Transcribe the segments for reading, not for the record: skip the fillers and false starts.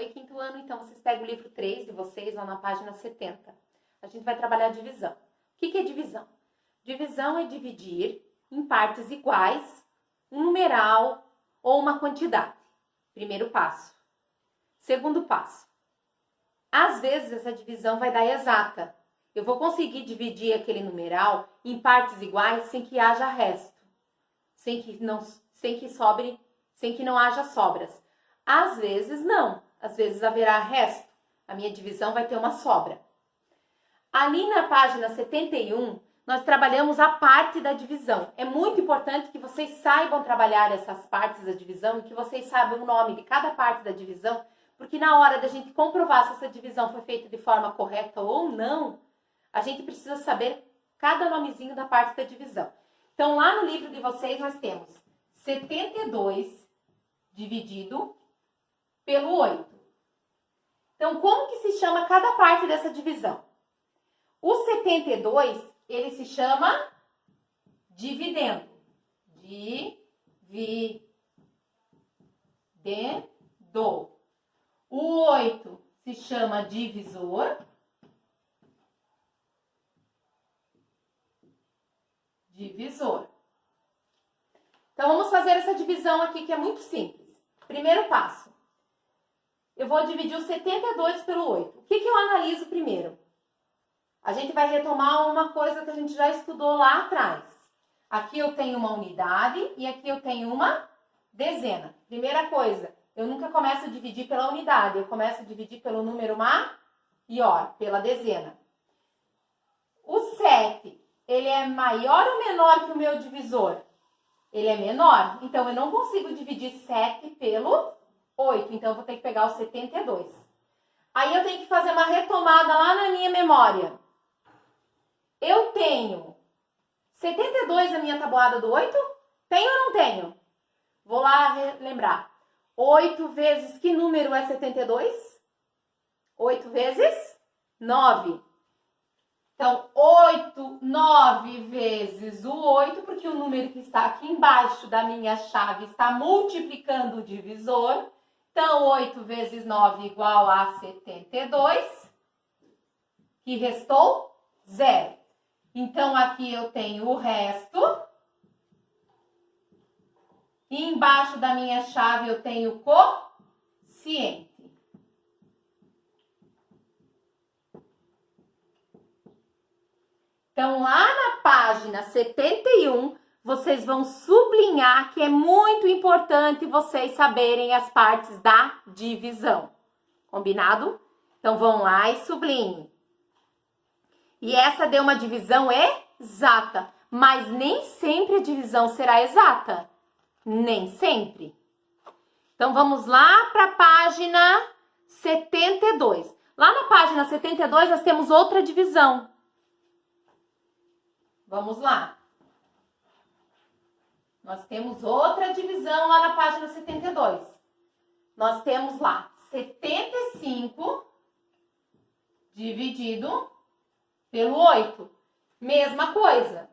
Oi, quinto ano, então vocês pegam o livro 3 de vocês lá na página 70. A gente vai trabalhar a divisão. O que é divisão? Divisão é dividir em partes iguais um numeral ou uma quantidade. Primeiro passo. Segundo passo. Às vezes essa divisão vai dar exata. Eu vou conseguir dividir aquele numeral em partes iguais sem que haja resto. Sem que não haja sobras. Às vezes não. Às vezes haverá resto. A minha divisão vai ter uma sobra. Ali na página 71, nós trabalhamos a parte da divisão. É muito importante que vocês saibam trabalhar essas partes da divisão e que vocês saibam o nome de cada parte da divisão, porque na hora da gente comprovar se essa divisão foi feita de forma correta ou não, a gente precisa saber cada nomezinho da parte da divisão. Então, lá no livro de vocês, nós temos 72 dividido pelo 8. Então, como que se chama cada parte dessa divisão? O 72, ele se chama dividendo. Dividendo. O 8 se chama divisor. Divisor. Então, vamos fazer essa divisão aqui, que é muito simples. Primeiro passo. Eu vou dividir o 72 pelo 8. O que eu analiso primeiro? A gente vai retomar uma coisa que a gente já estudou lá atrás. Aqui eu tenho uma unidade e aqui eu tenho uma dezena. Primeira coisa, eu nunca começo a dividir pela unidade. Eu começo a dividir pelo número maior, pela dezena. O 7, ele é maior ou menor que o meu divisor? Ele é menor. Então, eu não consigo dividir 7 pelo 8. Então, eu vou ter que pegar o 72. Aí, eu tenho que fazer uma retomada lá na minha memória. Eu tenho 72 na minha tabuada do 8? Tenho ou não tenho? Vou lá lembrar. 8 vezes que número é 72? 8 vezes 9. Então, 9 vezes o 8, porque o número que está aqui embaixo da minha chave está multiplicando o divisor. Então, 8 vezes 9 igual a 72, que restou 0. Então, aqui eu tenho o resto. E embaixo da minha chave eu tenho o quociente. Então, lá na página 71, vocês vão sublinhar que é muito importante vocês saberem as partes da divisão. Combinado? Então, vão lá e sublinhem. E essa deu uma divisão exata, mas nem sempre a divisão será exata. Nem sempre. Então, vamos lá para a página 72. Lá na página 72, nós temos outra divisão. Vamos lá. Nós temos outra divisão lá na página 72. Nós temos lá 75 dividido pelo 8. Mesma coisa.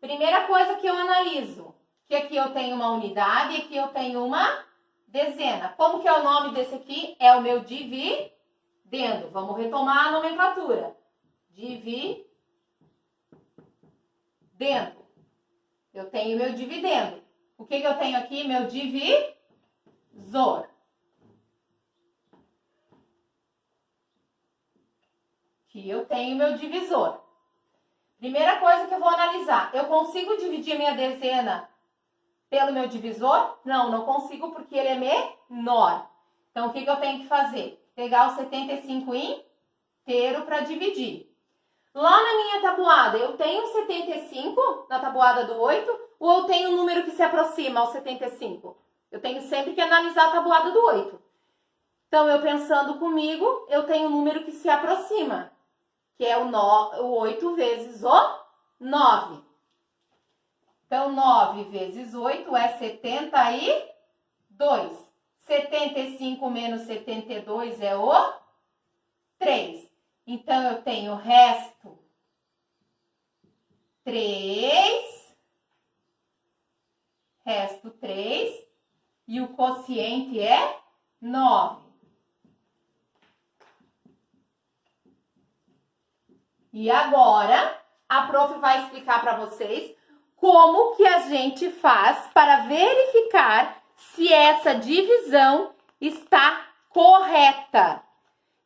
Primeira coisa que eu analiso, que aqui eu tenho uma unidade e aqui eu tenho uma dezena. Como que é o nome desse aqui? É o meu dividendo. Vamos retomar a nomenclatura. Dividendo. Eu tenho meu dividendo. O que eu tenho aqui? Meu divisor. Aqui eu tenho meu divisor. Primeira coisa que eu vou analisar. Eu consigo dividir a minha dezena pelo meu divisor? Não, não consigo porque ele é menor. Então, o que eu tenho que fazer? Pegar o 75 inteiro para dividir. Lá na minha tabuada, eu tenho 75 na tabuada do 8 ou eu tenho um número que se aproxima ao 75? Eu tenho sempre que analisar a tabuada do 8. Então, eu pensando comigo, eu tenho um número que se aproxima, que é o 8 vezes o 9. Então, 9 vezes 8 é 72. 75 menos 72 é o 3. Então, eu tenho resto 3. Resto 3. E o quociente é 9. E agora, a prof vai explicar para vocês como que a gente faz para verificar se essa divisão está correta,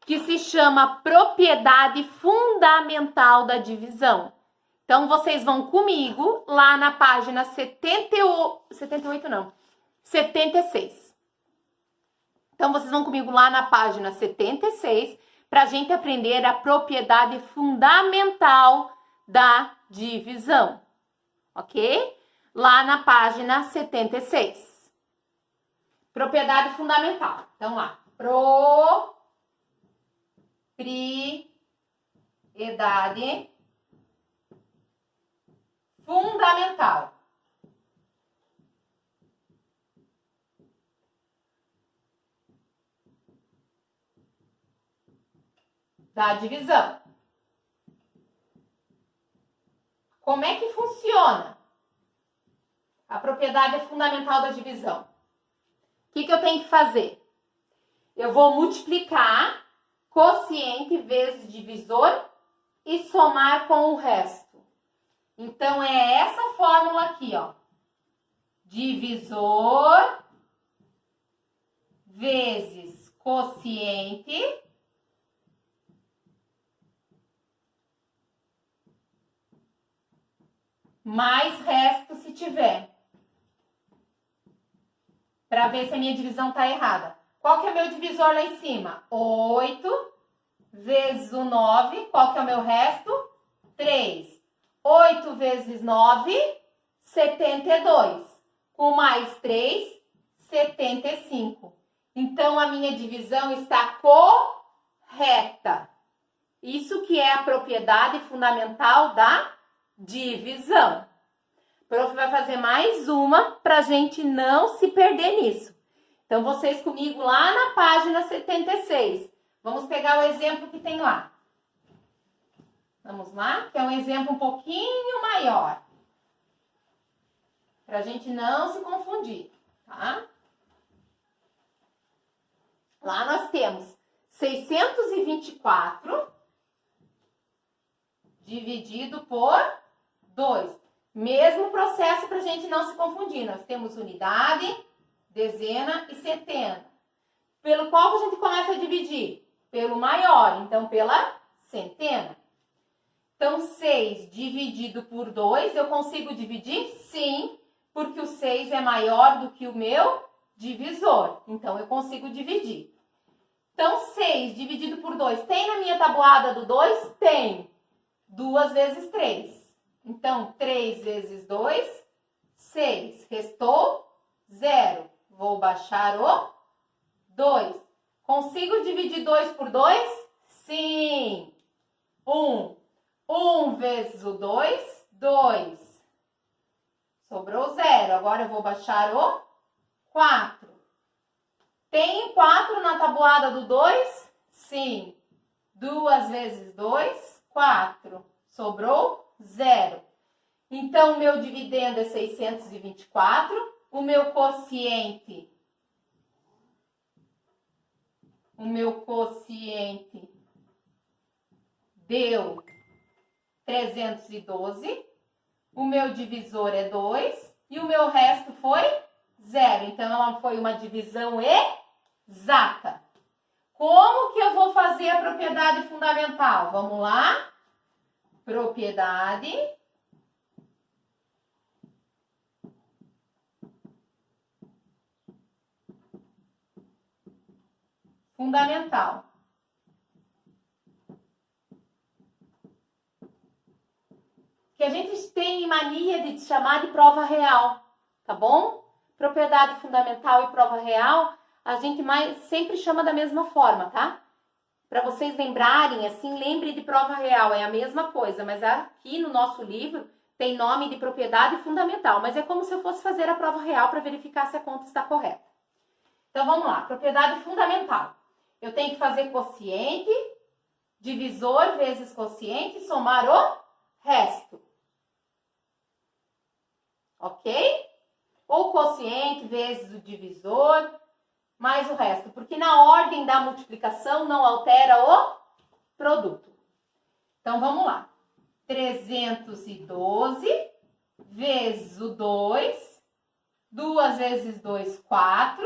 que se chama propriedade fundamental da divisão. Então, vocês vão comigo lá na página 76. Então, vocês vão comigo lá na página 76 para a gente aprender a propriedade fundamental da divisão, ok? Lá na página 76. Propriedade fundamental. Então, lá. Propriedade fundamental da divisão. Como é que funciona a propriedade fundamental da divisão? O que eu tenho que fazer? Eu vou multiplicar quociente vezes divisor e somar com o resto. Então, é essa fórmula aqui, ó. Divisor vezes quociente mais resto se tiver. Para ver se a minha divisão está errada. Qual que é o meu divisor lá em cima? 8 vezes o 9. Qual que é o meu resto? 3. 8 vezes 9, 72. Com mais 3, 75. Então, a minha divisão está correta. Isso que é a propriedade fundamental da divisão. O prof vai fazer mais uma para a gente não se perder nisso. Então, vocês comigo lá na página 76. Vamos pegar o exemplo que tem lá. Vamos lá, que é um exemplo um pouquinho maior. Para a gente não se confundir, tá? Lá nós temos 624 dividido por 2. Mesmo processo para a gente não se confundir. Nós temos unidade, dezena e centena. Pelo qual que a gente começa a dividir? Pelo maior, então pela centena. Então, 6 dividido por 2, eu consigo dividir? Sim, porque o 6 é maior do que o meu divisor. Então, eu consigo dividir. Então, 6 dividido por 2, tem na minha tabuada do 2? Tem. 2 vezes 3. Então, 3 vezes 2, 6. Restou 0. Vou baixar o 2. Consigo dividir 2 por 2? Sim. 1. 1 vezes o 2, 2. Sobrou 0. Agora eu vou baixar o 4. Tem 4 na tabuada do 2? Sim. 2 vezes 2, 4. Sobrou 0. Então, o meu dividendo é 624. O meu quociente deu 312. O meu divisor é 2. E o meu resto foi 0. Então, ela foi uma divisão exata. Como que eu vou fazer a propriedade fundamental? Vamos lá. Propriedade fundamental. Que a gente tem mania de chamar de prova real, tá bom? Propriedade fundamental e prova real, a gente sempre chama da mesma forma, tá? Para vocês lembrarem, assim, lembre de prova real, é a mesma coisa, mas aqui no nosso livro tem nome de propriedade fundamental, mas é como se eu fosse fazer a prova real para verificar se a conta está correta. Então, vamos lá, propriedade fundamental. Eu tenho que fazer quociente, divisor vezes quociente, somar o resto. Ok? Ou quociente vezes o divisor, mais o resto. Porque na ordem da multiplicação não altera o produto. Então, vamos lá. 312 vezes o 2. 2 vezes 2, 4.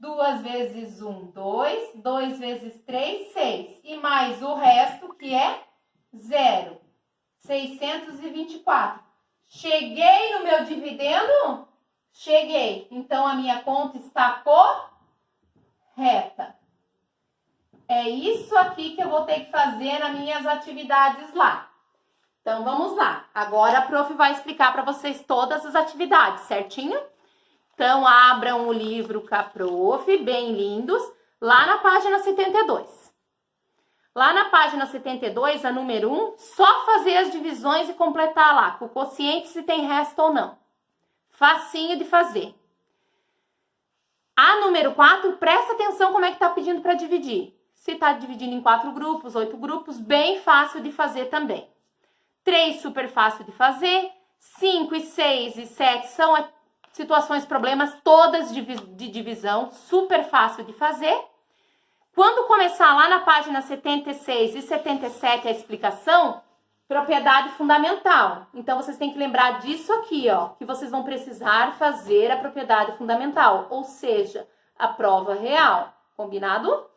2 vezes 1, 2. 2 vezes 3, 6. E mais o resto, que é 0. 624. Cheguei no meu dividendo? Cheguei. Então, a minha conta está correta. É isso aqui que eu vou ter que fazer nas minhas atividades lá. Então, vamos lá. Agora, a prof vai explicar para vocês todas as atividades, certinho? Então, abram o livro com a prof, bem lindos, lá na página 72. Lá na página 72, a número 1, só fazer as divisões e completar lá, com o quociente se tem resto ou não. Facinho de fazer. A número 4, presta atenção como é que tá pedindo para dividir. Se tá dividindo em 4 grupos, 8 grupos, bem fácil de fazer também. 3, super fácil de fazer. 5 e 6 e 7 são situações, problemas, todas de divisão, super fácil de fazer. Quando começar lá na página 76 e 77 a explicação, propriedade fundamental. Então, vocês têm que lembrar disso aqui, ó, que vocês vão precisar fazer a propriedade fundamental, ou seja, a prova real. Combinado?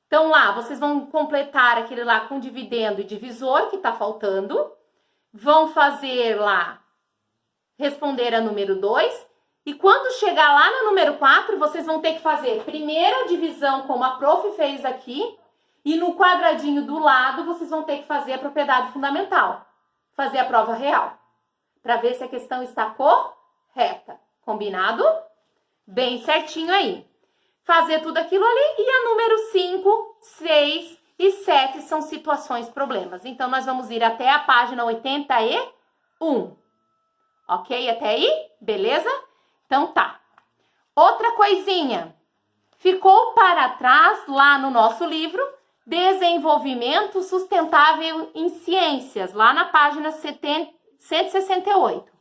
Então, lá, vocês vão completar aquele lá com dividendo e divisor, que tá faltando. Vão fazer lá, responder a número 2. E quando chegar lá no número 4, vocês vão ter que fazer primeiro a divisão, como a prof fez aqui. E no quadradinho do lado, vocês vão ter que fazer a propriedade fundamental. Fazer a prova real. Para ver se a questão está correta. Combinado? Bem certinho aí. Fazer tudo aquilo ali. E a número 5, 6 e 7 são situações, problemas. Então, nós vamos ir até a página 81. Ok? Até aí? Beleza? Então, tá. Outra coisinha. Ficou para trás, lá no nosso livro, Desenvolvimento Sustentável em Ciências, lá na página 168.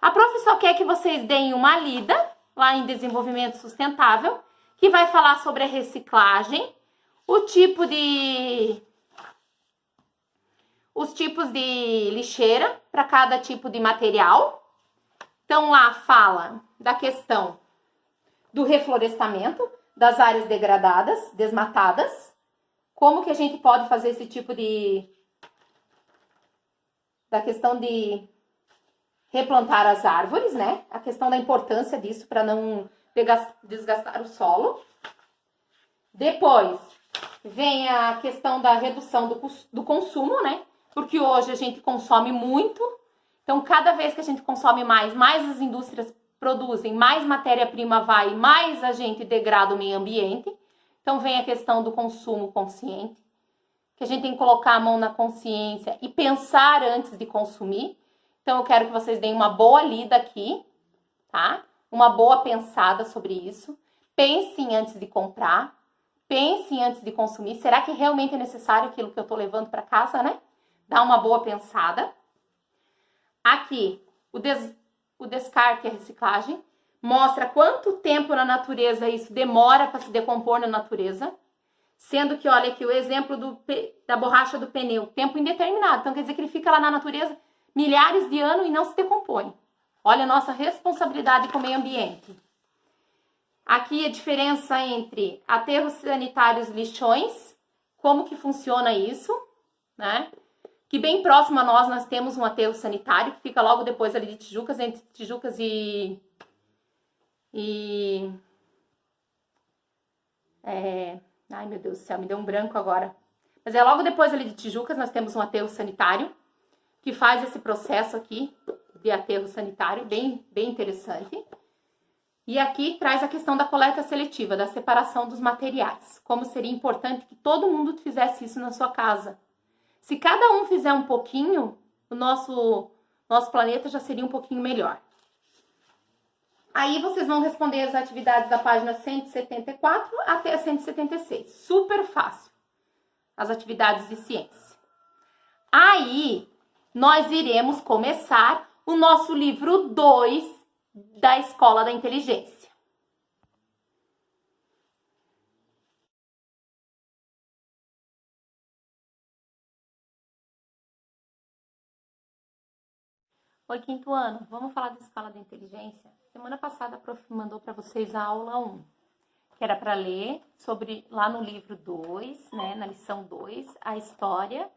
A prof só quer que vocês deem uma lida, lá em Desenvolvimento Sustentável, que vai falar sobre a reciclagem, os tipos de lixeira para cada tipo de material. Então, lá fala da questão do reflorestamento, das áreas degradadas, desmatadas, como que a gente pode fazer esse tipo da questão de replantar as árvores, né? A questão da importância disso para não desgastar o solo. Depois, vem a questão da redução do consumo, né? Porque hoje a gente consome muito. Então, cada vez que a gente consome mais as indústrias produzem, mais matéria-prima vai, mais a gente degrada o meio ambiente. Então, vem a questão do consumo consciente, que a gente tem que colocar a mão na consciência e pensar antes de consumir. Então, eu quero que vocês deem uma boa lida aqui, tá? Uma boa pensada sobre isso. Pensem antes de comprar, pensem antes de consumir. Será que realmente é necessário aquilo que eu tô levando para casa, né? Dá uma boa pensada. Aqui, o descarte e a reciclagem. Mostra quanto tempo na natureza isso demora para se decompor na natureza. Sendo que, olha aqui, o exemplo da borracha do pneu, tempo indeterminado. Então, quer dizer que ele fica lá na natureza milhares de anos e não se decompõe. Olha a nossa responsabilidade com o meio ambiente. Aqui a diferença entre aterros sanitários e lixões. Como que funciona isso, né? Que bem próximo a nós temos um aterro sanitário, que fica logo depois ali de Tijucas, entre Tijucas ai, meu Deus do céu, me deu um branco agora. Mas é logo depois ali de Tijucas, nós temos um aterro sanitário, que faz esse processo aqui de aterro sanitário, bem interessante. E aqui traz a questão da coleta seletiva, da separação dos materiais. Como seria importante que todo mundo fizesse isso na sua casa. Se cada um fizer um pouquinho, o nosso planeta já seria um pouquinho melhor. Aí vocês vão responder as atividades da página 174 até a 176. Super fácil. As atividades de ciência. Aí, nós iremos começar o nosso livro 2 da Escola da Inteligência. Oi, quinto ano. Vamos falar da escala da inteligência? Semana passada a prof mandou para vocês a aula 1, que era para ler sobre, lá no livro 2, né, na lição 2, a história,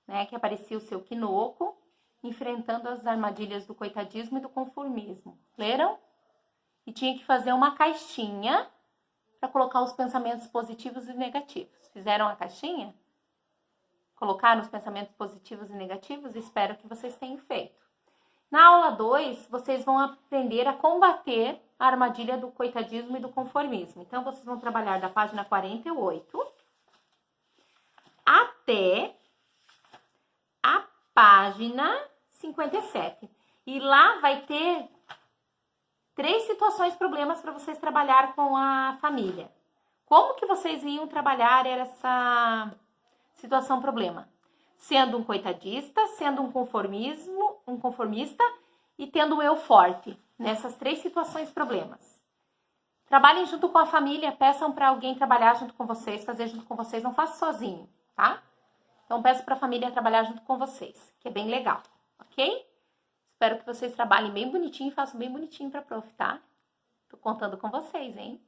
né, que aparecia o seu Quinoco, enfrentando as armadilhas do coitadismo e do conformismo. Leram? E tinha que fazer uma caixinha para colocar os pensamentos positivos e negativos. Fizeram a caixinha? Colocaram os pensamentos positivos e negativos? Espero que vocês tenham feito. Na aula 2, vocês vão aprender a combater a armadilha do coitadismo e do conformismo. Então, vocês vão trabalhar da página 48 até a página 57. E lá vai ter 3 situações, problemas para vocês trabalhar com a família. Como que vocês iam trabalhar essa situação problema? Sendo um coitadista, sendo um conformista e tendo o eu forte. Nessas 3 situações problemas. Trabalhem junto com a família, peçam para alguém trabalhar junto com vocês, fazer junto com vocês, não faça sozinho, tá? Então, peço para a família trabalhar junto com vocês, que é bem legal, ok? Espero que vocês trabalhem bem bonitinho e façam bem bonitinho para a prof, tá? Tô contando com vocês, hein?